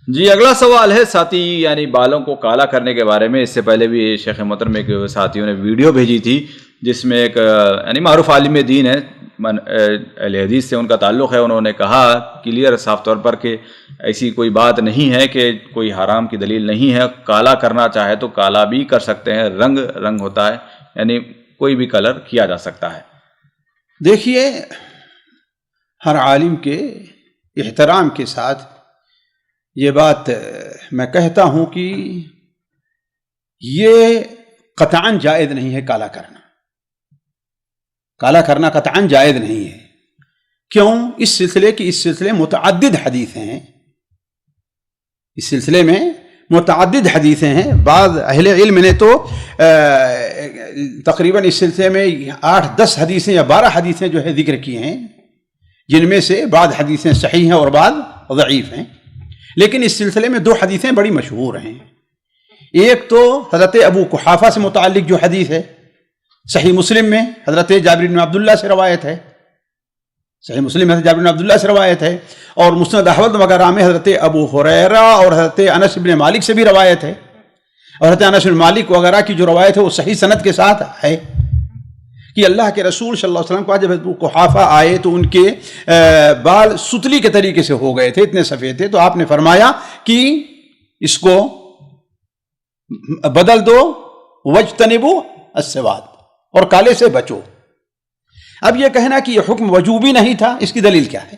جی اگلا سوال ہے ساتھی یعنی بالوں کو کالا کرنے کے بارے میں. اس سے پہلے بھی شیخ محترم ایک ساتھیوں نے ویڈیو بھیجی تھی جس میں ایک یعنی معروف عالم دین ہے، اہل حدیث سے ان کا تعلق ہے، انہوں نے کہا کلیئر صاف طور پر کہ ایسی کوئی بات نہیں ہے کہ کوئی حرام کی دلیل نہیں ہے، کالا کرنا چاہے تو کالا بھی کر سکتے ہیں، رنگ ہوتا ہے، یعنی کوئی بھی کلر کیا جا سکتا ہے. دیکھیے ہر عالم کے احترام کے ساتھ یہ بات میں کہتا ہوں کہ یہ قطعاً جائز نہیں ہے کالا کرنا قطعاً جائز نہیں ہے. کیوں؟ اس سلسلے متعدد حدیثیں ہیں، اس سلسلے میں متعدد حدیثیں ہیں. بعض اہل علم نے تو تقریباً اس سلسلے میں 8-10 حدیثیں یا 12 حدیثیں جو ہے ذکر کی ہیں، جن میں سے بعض حدیثیں صحیح ہیں اور بعض ضعیف ہیں. لیکن اس سلسلے میں 2 حدیثیں بڑی مشہور ہیں. ایک تو حضرت ابو قحافہ سے متعلق جو حدیث ہے، صحیح مسلم میں حضرت جابر بن عبداللہ سے روایت ہے، صحیح مسلم میں حضرت جابر بن عبداللہ سے روایت ہے، اور مسند احمد وغیرہ میں حضرت ابو ہریرہ اور حضرت انس بن مالک سے بھی روایت ہے. اور حضرت انس بن مالک وغیرہ کی جو روایت ہے وہ صحیح سند کے ساتھ ہے کہ اللہ کے رسول صلی اللہ علیہ وسلم کو جب ابو قحافہ آئے تو ان کے بال ستلی کے طریقے سے ہو گئے تھے، اتنے سفید تھے، تو آپ نے فرمایا کہ اس کو بدل دو، وجتنبوا السواد، اور کالے سے بچو. اب یہ کہنا کہ یہ حکم وجوبی نہیں تھا، اس کی دلیل کیا ہے؟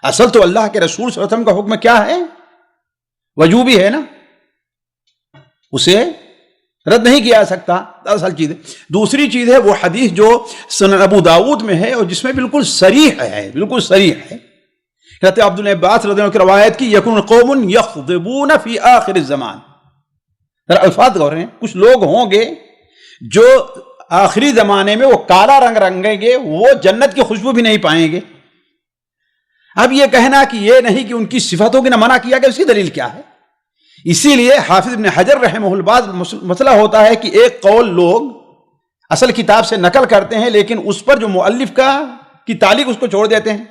اصل تو اللہ کے رسول صلی اللہ علیہ وسلم کا حکم کیا ہے؟ وجوبی ہے نا، اسے رد نہیں کیا جا سکتا. اصل چیز ہے. دوسری چیز ہے وہ حدیث جو سنن ابو داؤد میں ہے اور جس میں بالکل صریح ہے، بالکل صریح ہے. حضرت عبداللہ عباس رضی اللہ عنہ کی روایت کی یکون قوم یخضبون فی آخر الزمان. الفاظ غور ہیں، کچھ لوگ ہوں گے جو آخری زمانے میں وہ کالا رنگ رنگیں گے، وہ جنت کی خوشبو بھی نہیں پائیں گے. اب یہ کہنا کہ یہ نہیں کہ ان کی صفتوں کی نہ منع کیا گیا، اس کی دلیل کیا ہے؟ اسی لیے حافظ ابن حجر رحمہ اللہ مسئلہ ہوتا ہے کہ ایک قول لوگ اصل کتاب سے نقل کرتے ہیں لیکن اس پر جو مؤلف کی تعلیق اس کو چھوڑ دیتے ہیں.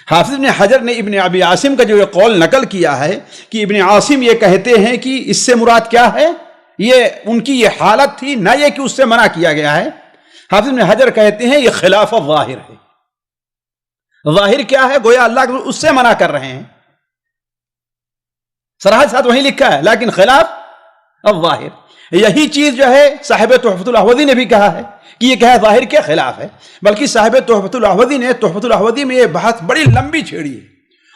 حافظ ابن حجر نے ابن ابی عاصم کا جو یہ قول نقل کیا ہے کہ ابن عاصم یہ کہتے ہیں کہ اس سے مراد کیا ہے، یہ ان کی یہ حالت تھی، نہ یہ کہ اس سے منع کیا گیا ہے. حافظ ابن حجر کہتے ہیں یہ خلاف ظاہر ہے. ظاہر کیا ہے؟ گویا اللہ کے اس سے منع کر رہے ہیں، صراحت ساتھ وہیں لکھا ہے، لیکن خلاف الظاہر. یہی چیز جو ہے صاحب تحفۃ الاحوذی نے بھی کہا ہے کہ یہ کیا ہے، ظاہر کے خلاف ہے. بلکہ صاحب تحفۃ الاحوذی نے تحفۃ الاحوذی میں یہ بحث بڑی لمبی چھیڑی ہے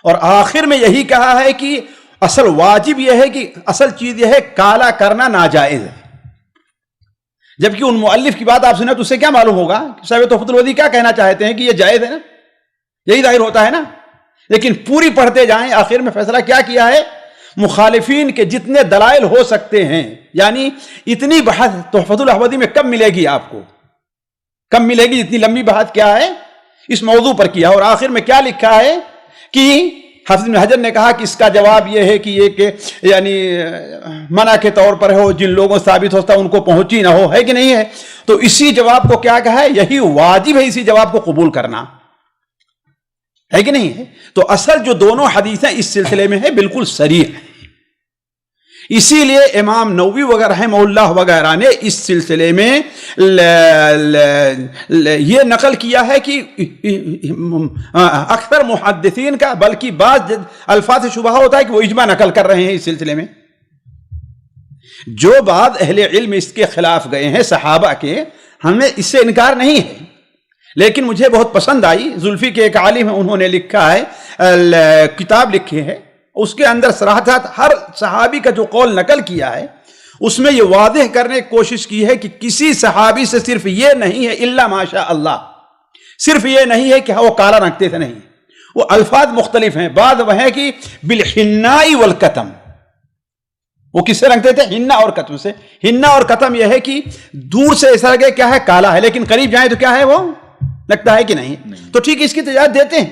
اور آخر میں یہی کہا ہے کہ اصل واجب یہ ہے کہ اصل چیز یہ ہے کالا کرنا ناجائز ہے. جبکہ ان مؤلف کی بات آپ سنیں تو اس سے کیا معلوم ہوگا کہ صاحب تحفۃ الاحوذی کیا کہنا چاہتے ہیں کہ یہ جائز ہے نا، یہی ظاہر ہوتا ہے نا. لیکن پوری پڑھتے جائیں، آخر میں فیصلہ کیا ہے، مخالفین کے جتنے دلائل ہو سکتے ہیں، یعنی اتنی بحث تحفۃ الاحوذی میں کم ملے گی، آپ کو کم ملے گی جتنی لمبی بحث کیا ہے اس موضوع پر کیا. اور آخر میں کیا لکھا ہے کہ حافظ بن حجر نے کہا کہ اس کا جواب یہ ہے کہ یہ کہ یعنی منع کے طور پر ہو، جن لوگوں ثابت ہوتا ان کو پہنچی نہ ہو، ہے کہ نہیں ہے. تو اسی جواب کو کیا کہا ہے، یہی واجب ہے اسی جواب کو قبول کرنا، ہے کہ نہیں ہے. تو اصل جو دونوں حدیثیں اس سلسلے میں ہے بالکل صریح ہے. اسی لیے امام نووی وغیرہ رحمہ اللہ وغیرہ نے اس سلسلے میں یہ نقل کیا ہے کہ اکثر محدثین کا، بلکہ بعض الفاظ سے شبہ ہوتا ہے کہ وہ اجماع نقل کر رہے ہیں اس سلسلے میں. جو بعض اہل علم اس کے خلاف گئے ہیں صحابہ کے، ہمیں اس سے انکار نہیں ہے. لیکن مجھے بہت پسند آئی، زلفی کے ایک عالم ہیں، انہوں نے لکھا ہے، کتاب لکھی ہے، اس کے اندر صراحت ہر صحابی کا جو قول نقل کیا ہے اس میں یہ واضح کرنے کی کوشش کی ہے کہ کسی صحابی سے صرف یہ نہیں ہے الا ماشاء اللہ، صرف یہ نہیں ہے کہ وہ کالا رنگتے تھے، نہیں، وہ الفاظ مختلف ہیں. بعض وہ ہے کہ بالحناء والکتم، وہ کس سے رنگتے تھے؟ ہنہ اور کتم سے. ہنہ اور کتم یہ ہے کہ دور سے ایسا لگے کیا ہے کالا ہے، لیکن قریب جائیں تو کیا ہے وہ لگتا ہے کہ نہیں. تو ٹھیک اس کی تو اجازت دیتے ہیں،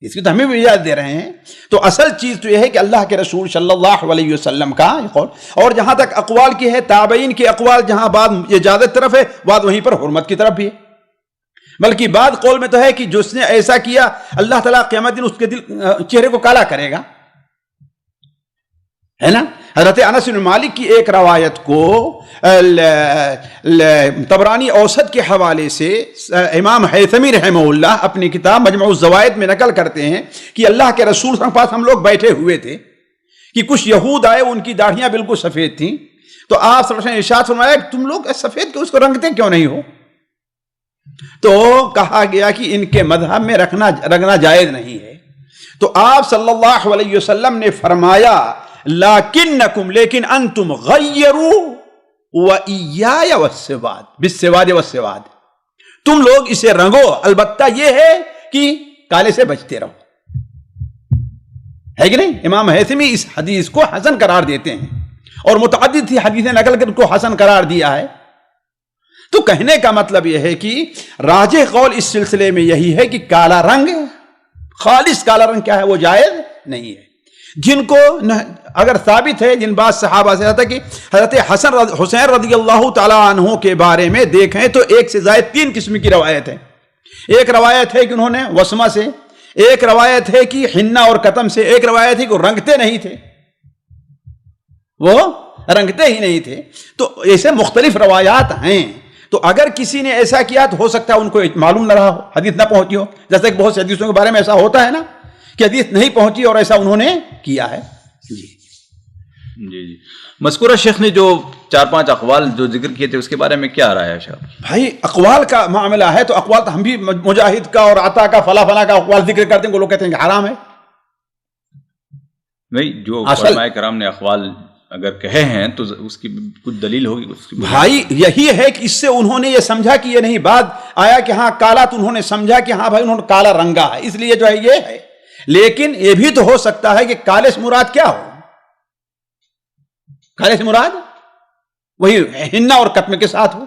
اس کی تو ہمیں بھی اجازت دے رہے ہیں. تو اصل چیز تو یہ ہے کہ اللہ کے رسول صلی اللہ علیہ وسلم کا قول. اور جہاں تک اقوال کی ہے، تابعین کے اقوال جہاں بعض اجازت طرف ہے، بعض وہیں پر حرمت کی طرف بھی ہے. بلکہ بعض قول میں تو ہے کہ جس نے ایسا کیا اللہ تعالیٰ قیامت دن اس کے چہرے کو کالا کرے گا. ہے نا. حضرت انس بن مالک کی ایک روایت کو طبرانی اوسط کے حوالے سے امام حیثمی رحمہ اللہ اپنی کتاب مجموع الزوائد میں نقل کرتے ہیں کہ اللہ کے رسول صلی اللہ علیہ وسلم کے پاس ہم لوگ بیٹھے ہوئے تھے کہ کچھ یہود آئے, ان کی داڑھیاں بالکل سفید تھیں, تو آپ صلی اللہ علیہ وسلم نے ارشاد فرمایا کہ تم لوگ سفید کے اس کو رنگتے کیوں نہیں ہو؟ تو کہا گیا کہ ان کے مذہب میں رنگنا جائز نہیں ہے. تو آپ صلی اللہ علیہ وسلم نے فرمایا لیکنکم, لیکن انتم غیروا وإیایا والسواد بالسواد والسواد, تم لوگ اسے رنگو, البتہ یہ ہے کہ کالے سے بچتے رہو. ہے کہ نہیں؟ امام حیثمی اس حدیث کو حسن قرار دیتے ہیں اور متعدد تھی حدیثیں نقل کر کو حسن قرار دیا ہے. تو کہنے کا مطلب یہ ہے کہ راجح قول اس سلسلے میں یہی ہے کہ کالا رنگ, خالص کالا رنگ کیا ہے, وہ جائز نہیں ہے. جن کو اگر ثابت ہے, جن بعض صحابہ سے آتا کہ حضرت حسین رضی اللہ تعالیٰ عنہ کے بارے میں دیکھیں تو ایک سے زائد 3 قسم کی روایت ہے. ایک روایت ہے کہ انہوں نے وسمہ سے, ایک روایت ہے کہ حنہ اور قتم سے, ایک روایت ہے کہ وہ رنگتے نہیں تھے, وہ رنگتے ہی نہیں تھے. تو ایسے مختلف روایات ہیں. تو اگر کسی نے ایسا کیا تو ہو سکتا ہے ان کو معلوم نہ رہا ہو, حدیث نہ پہنچی ہو, جیسا کہ بہت سے حدیثوں کے بارے میں ایسا ہوتا ہے نا کہ حدیث نہیں پہنچی اور ایسا انہوں نے کیا ہے. جی. مذکورہ شیخ نے جو 4-5 اقوال جو ذکر کیے تھے اس کے بارے میں کیا رائے ہے شیخ؟ بھائی اقوال کا معاملہ ہے تو اقوال تو ہم بھی مجاہد کا اور عطا کا فلاں کا اقوال ذکر کرتے ہیں, وہ لوگ کہتے ہیں کہ حرام ہے. نہیں, جو علماء کرام نے اقوال اگر کہے ہیں تو اس کی کچھ دلیل ہوگی اس کی. بھائی یہی ہے کہ اس سے انہوں نے یہ سمجھا کہ یہ نہیں, بات آیا کہ ہاں کالا, تو انہوں نے سمجھا کہ ہاں بھائی انہوں نے کالا رنگا ہے, اس لیے جو ہے یہ ہے. لیکن یہ بھی تو ہو سکتا ہے کہ کالے سے مراد کیا ہو, کالے سے مراد وہی حنہ اور قتم کے ساتھ ہو.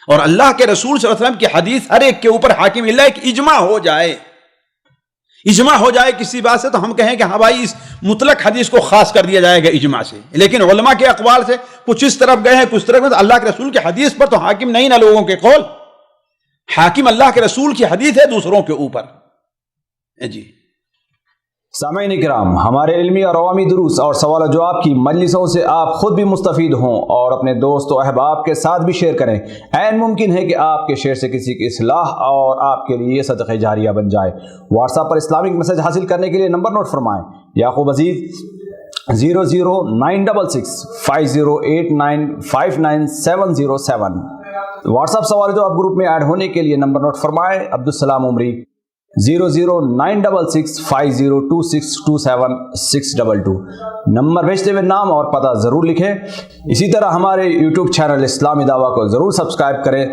اور اللہ کے رسول صلی اللہ علیہ وسلم کی حدیث ہر ایک کے اوپر حاکم اللہ ایک اجماع ہو جائے, اجماع ہو جائے کسی بات سے, تو ہم کہیں کہ ہاں بھائی اس مطلق حدیث کو خاص کر دیا جائے گا اجماع سے. لیکن علماء کے اقوال سے کچھ اس طرف گئے ہیں کچھ طرف گئے, اللہ کے رسول کی حدیث پر تو حاکم نہیں نا لوگوں کے قول, حاکم اللہ کے رسول کی حدیث ہے دوسروں کے اوپر. جی سامعین کرام, ہمارے علمی اور عوامی دروس اور سوال و جواب کی مجلسوں سے آپ خود بھی مستفید ہوں اور اپنے دوست و احباب کے ساتھ بھی شیئر کریں. عین ممکن ہے کہ آپ کے شیئر سے کسی کی اصلاح اور آپ کے لیے صدقہ جاریہ بن جائے. واٹس ایپ پر اسلامک میسج حاصل کرنے کے لیے نمبر نوٹ فرمائیں: یعقوب عزیز 00966 5089590707. واٹس ایپ سوال جو آپ گروپ میں ایڈ ہونے کے لیے نمبر نوٹ فرمائیں: عبدالسلام عمری 00966 502627 نمبر بھیجتے ہوئے نام اور پتہ ضرور لکھیں. اسی طرح ہمارے یوٹیوب چینل اسلامی دعویٰ کو ضرور سبسکرائب کریں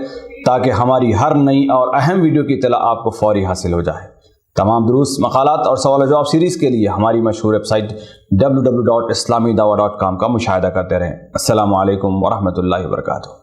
تاکہ ہماری ہر نئی اور اہم ویڈیو کی اطلاع آپ کو فوری حاصل ہو جائے. تمام دروس، مقالات اور سوال و جواب سیریز کے لیے ہماری مشہور ویب سائٹ www.islamidawah.com کا مشاہدہ کرتے رہیں. السلام علیکم ورحمۃ اللہ وبرکاتہ.